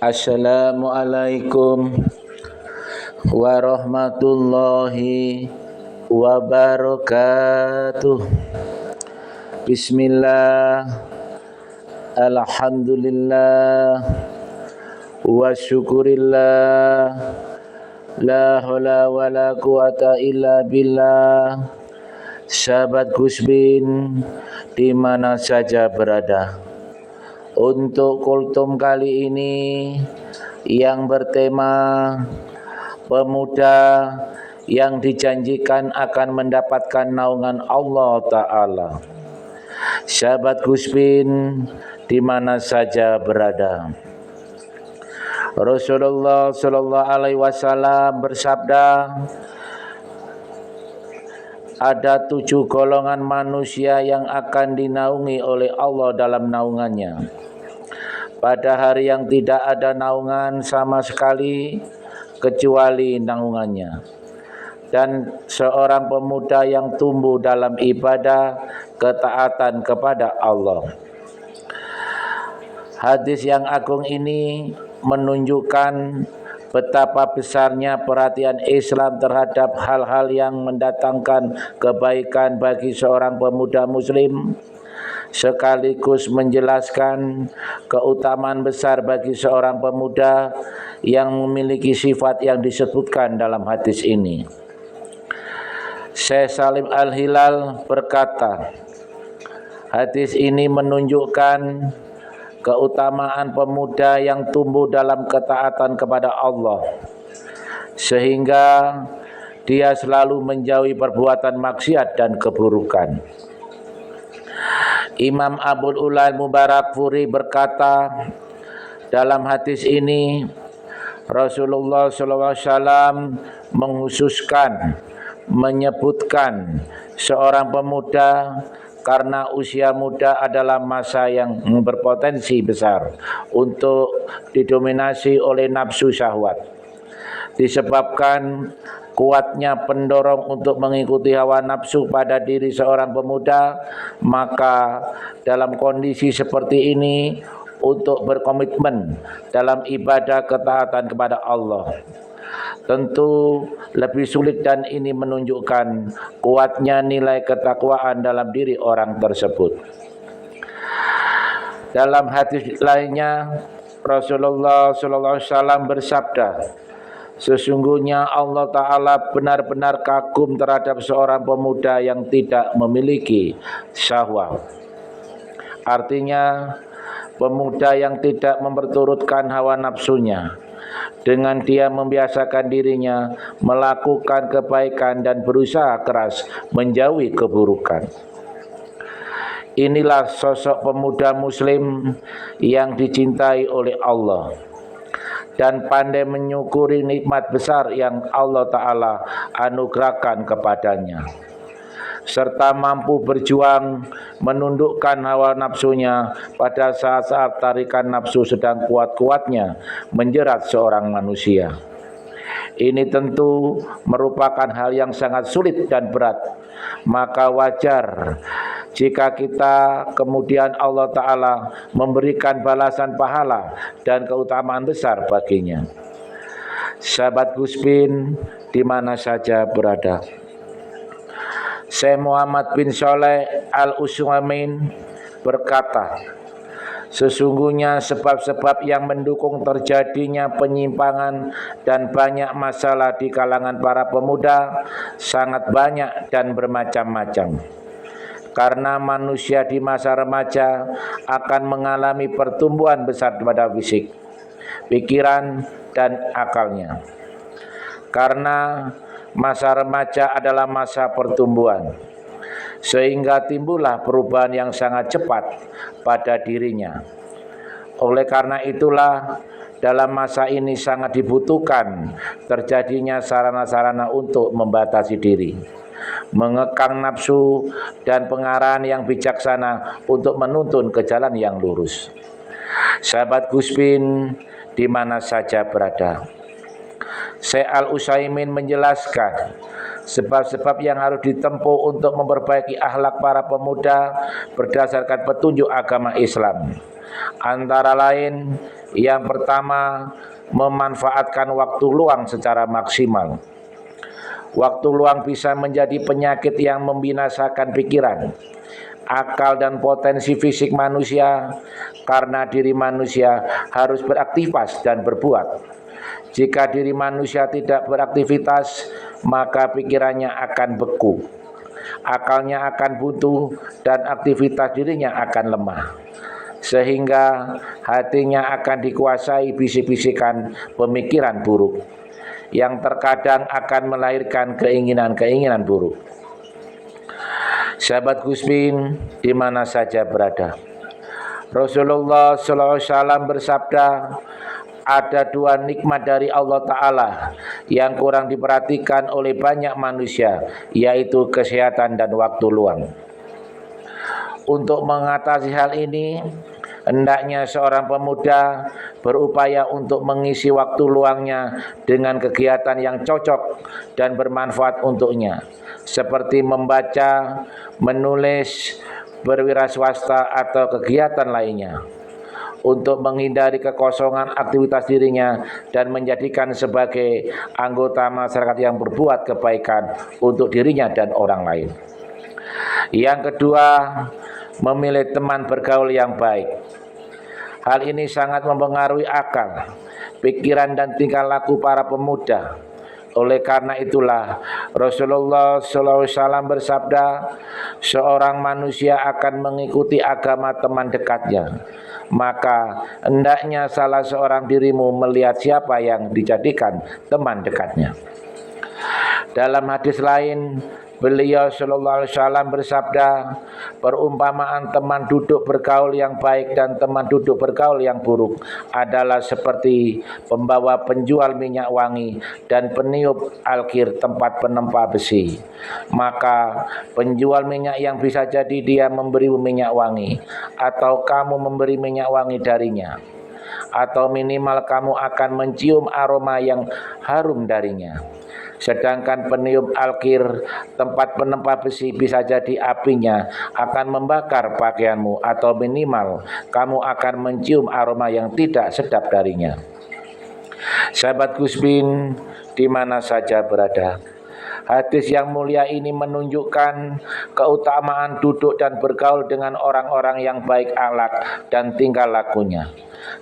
Assalamualaikum warahmatullahi wabarakatuh. Bismillah, alhamdulillah, wa syukurillah, la haula wa la quwata illa billah. Sahabat Gusbin dimana saja berada, untuk kultum kali ini yang bertema pemuda yang dijanjikan akan mendapatkan naungan Allah Ta'ala. Sahabat Gusbin dimana saja berada, Rasulullah Sallallahu Alaihi Wasallam bersabda, ada 7 golongan manusia yang akan dinaungi oleh Allah dalam naungannya pada hari yang tidak ada naungan sama sekali kecuali naungannya, dan seorang pemuda yang tumbuh dalam ibadah ketaatan kepada Allah. Hadis yang agung ini menunjukkan betapa besarnya perhatian Islam terhadap hal-hal yang mendatangkan kebaikan bagi seorang pemuda muslim, sekaligus menjelaskan keutamaan besar bagi seorang pemuda yang memiliki sifat yang disebutkan dalam hadis ini. Syekh Salim Al-Hilal berkata, hadis ini menunjukkan keutamaan pemuda yang tumbuh dalam ketaatan kepada Allah, sehingga dia selalu menjauhi perbuatan maksiat dan keburukan. Imam Abul Ula Mubarakfuri berkata, dalam hadis ini Rasulullah SAW menghususkan, menyebutkan seorang pemuda karena usia muda adalah masa yang berpotensi besar untuk didominasi oleh nafsu syahwat. Disebabkan kuatnya pendorong untuk mengikuti hawa nafsu pada diri seorang pemuda, maka dalam kondisi seperti ini untuk berkomitmen dalam ibadah ketaatan kepada Allah tentu lebih sulit, dan ini menunjukkan kuatnya nilai ketakwaan dalam diri orang tersebut. Dalam hadis lainnya Rasulullah SAW bersabda, sesungguhnya Allah Ta'ala benar-benar kagum terhadap seorang pemuda yang tidak memiliki syahwat. Artinya pemuda yang tidak memperturutkan hawa nafsunya, dengan dia membiasakan dirinya melakukan kebaikan dan berusaha keras menjauhi keburukan. Inilah sosok pemuda muslim yang dicintai oleh Allah dan pandai menyukuri nikmat besar yang Allah Ta'ala anugerahkan kepadanya, serta mampu berjuang menundukkan hawa nafsunya pada saat-saat tarikan nafsu sedang kuat-kuatnya menjerat seorang manusia. Ini tentu merupakan hal yang sangat sulit dan berat, maka wajar jika kita kemudian Allah Ta'ala memberikan balasan pahala dan keutamaan besar baginya. Sahabat Gusbin dimana saja berada, Syekh Muhammad bin Shalih Al-Utsaimin berkata, sesungguhnya sebab-sebab yang mendukung terjadinya penyimpangan dan banyak masalah di kalangan para pemuda sangat banyak dan bermacam-macam. Karena manusia di masa remaja akan mengalami pertumbuhan besar pada fisik, pikiran, dan akalnya. Karena masa remaja adalah masa pertumbuhan, sehingga timbullah perubahan yang sangat cepat pada dirinya. Oleh karena itulah dalam masa ini sangat dibutuhkan terjadinya sarana-sarana untuk membatasi diri, mengekang nafsu, dan pengarahan yang bijaksana untuk menuntun ke jalan yang lurus. Sahabat Gusbin dimana saja berada, Syekh Al-Utsaimin menjelaskan sebab-sebab yang harus ditempuh untuk memperbaiki akhlak para pemuda berdasarkan petunjuk agama Islam. Antara lain, yang pertama, memanfaatkan waktu luang secara maksimal. Waktu luang bisa menjadi penyakit yang membinasakan pikiran, akal dan potensi fisik manusia, karena diri manusia harus beraktivitas dan berbuat. Jika diri manusia tidak beraktivitas, maka pikirannya akan beku, akalnya akan buntu, dan aktivitas dirinya akan lemah, sehingga hatinya akan dikuasai bisik-bisikan pemikiran buruk yang terkadang akan melahirkan keinginan-keinginan buruk. Sahabat Gusbin di mana saja berada, Rasulullah SAW bersabda, ada dua nikmat dari Allah Ta'ala yang kurang diperhatikan oleh banyak manusia, yaitu kesehatan dan waktu luang. Untuk mengatasi hal ini, hendaknya seorang pemuda berupaya untuk mengisi waktu luangnya dengan kegiatan yang cocok dan bermanfaat untuknya, seperti membaca, menulis, berwirausaha atau kegiatan lainnya, untuk menghindari kekosongan aktivitas dirinya dan menjadikan sebagai anggota masyarakat yang berbuat kebaikan untuk dirinya dan orang lain. Yang kedua, memilih teman bergaul yang baik. Hal ini sangat mempengaruhi akal, pikiran dan tingkah laku para pemuda. Oleh karena itulah Rasulullah SAW bersabda, seorang manusia akan mengikuti agama teman dekatnya. Maka hendaknya salah seorang dirimu melihat siapa yang dijadikan teman dekatnya. Dalam hadis lain, beliau sallallahu alaihi wasallam bersabda, perumpamaan teman duduk bergaul yang baik dan teman duduk bergaul yang buruk adalah seperti pembawa penjual minyak wangi dan peniup alkir tempat penempa besi. Maka penjual minyak yang bisa jadi dia memberi minyak wangi, atau kamu memberi minyak wangi darinya, atau minimal kamu akan mencium aroma yang harum darinya. Sedangkan peniup alkir tempat penempa besi bisa jadi apinya akan membakar pakaianmu, atau minimal kamu akan mencium aroma yang tidak sedap darinya. Sahabat Gusbin di mana saja berada, hadis yang mulia ini menunjukkan keutamaan duduk dan bergaul dengan orang-orang yang baik akhlak dan tingkah lakunya,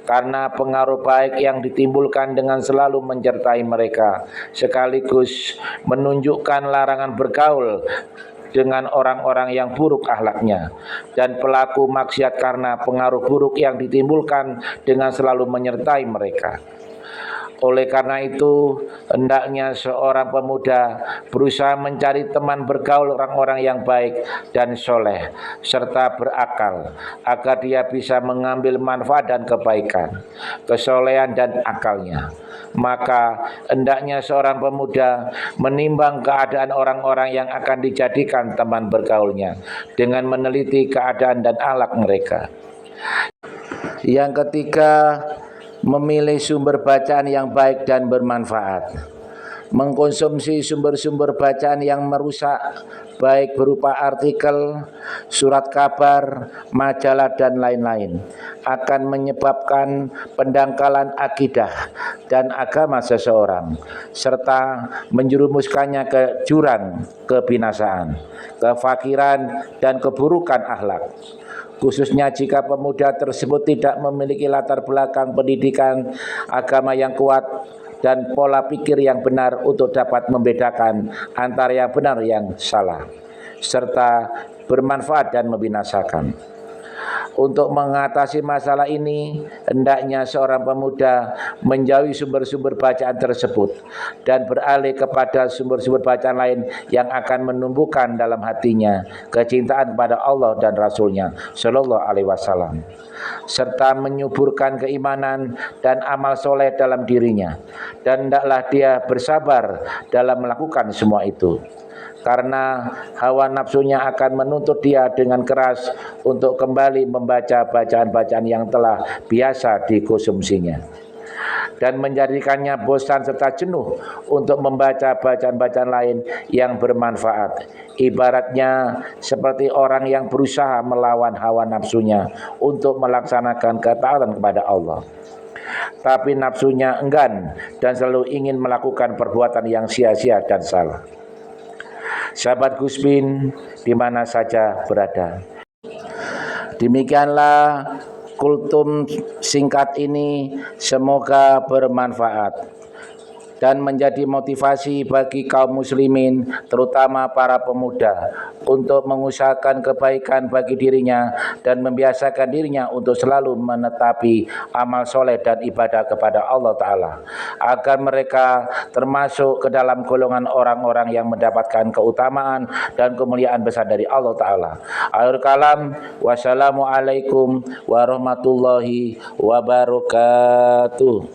karena pengaruh baik yang ditimbulkan dengan selalu menyertai mereka, sekaligus menunjukkan larangan bergaul dengan orang-orang yang buruk akhlaknya dan pelaku maksiat karena pengaruh buruk yang ditimbulkan dengan selalu menyertai mereka. Oleh karena itu, hendaknya seorang pemuda berusaha mencari teman bergaul orang-orang yang baik dan soleh serta berakal, agar dia bisa mengambil manfaat dan kebaikan, kesolehan dan akalnya. Maka hendaknya seorang pemuda menimbang keadaan orang-orang yang akan dijadikan teman bergaulnya dengan meneliti keadaan dan akhlak mereka. Yang ketiga, memilih sumber bacaan yang baik dan bermanfaat. Mengkonsumsi sumber-sumber bacaan yang merusak, baik berupa artikel, surat kabar, majalah dan lain-lain, akan menyebabkan pendangkalan akidah dan agama seseorang, serta menjerumuskannya ke jurang kebinasaan, kefakiran dan keburukan akhlak. Khususnya jika pemuda tersebut tidak memiliki latar belakang pendidikan agama yang kuat dan pola pikir yang benar untuk dapat membedakan antara yang benar yang salah, serta bermanfaat dan membinasakan. Untuk mengatasi masalah ini, hendaknya seorang pemuda menjauhi sumber-sumber bacaan tersebut dan beralih kepada sumber-sumber bacaan lain yang akan menumbuhkan dalam hatinya kecintaan kepada Allah dan Rasul-Nya Shallallahu Alaihi Wasallam, serta menyuburkan keimanan dan amal soleh dalam dirinya. Dan hendaklah dia bersabar dalam melakukan semua itu, karena hawa nafsunya akan menuntut dia dengan keras untuk kembali membaca bacaan-bacaan yang telah biasa dikonsumsinya. dan menjadikannya bosan serta jenuh untuk membaca bacaan-bacaan lain yang bermanfaat. Ibaratnya seperti orang yang berusaha melawan hawa nafsunya untuk melaksanakan ketaatan kepada Allah, tapi nafsunya enggan dan selalu ingin melakukan perbuatan yang sia-sia dan salah. Sahabat Guspin di mana saja berada, demikianlah kultum singkat ini, semoga bermanfaat dan menjadi motivasi bagi kaum muslimin, terutama para pemuda, untuk mengusahakan kebaikan bagi dirinya dan membiasakan dirinya untuk selalu menetapi amal soleh dan ibadah kepada Allah Ta'ala, agar mereka termasuk ke dalam golongan orang-orang yang mendapatkan keutamaan dan kemuliaan besar dari Allah Ta'ala. Akhir kalam, wassalamualaikum warahmatullahi wabarakatuh.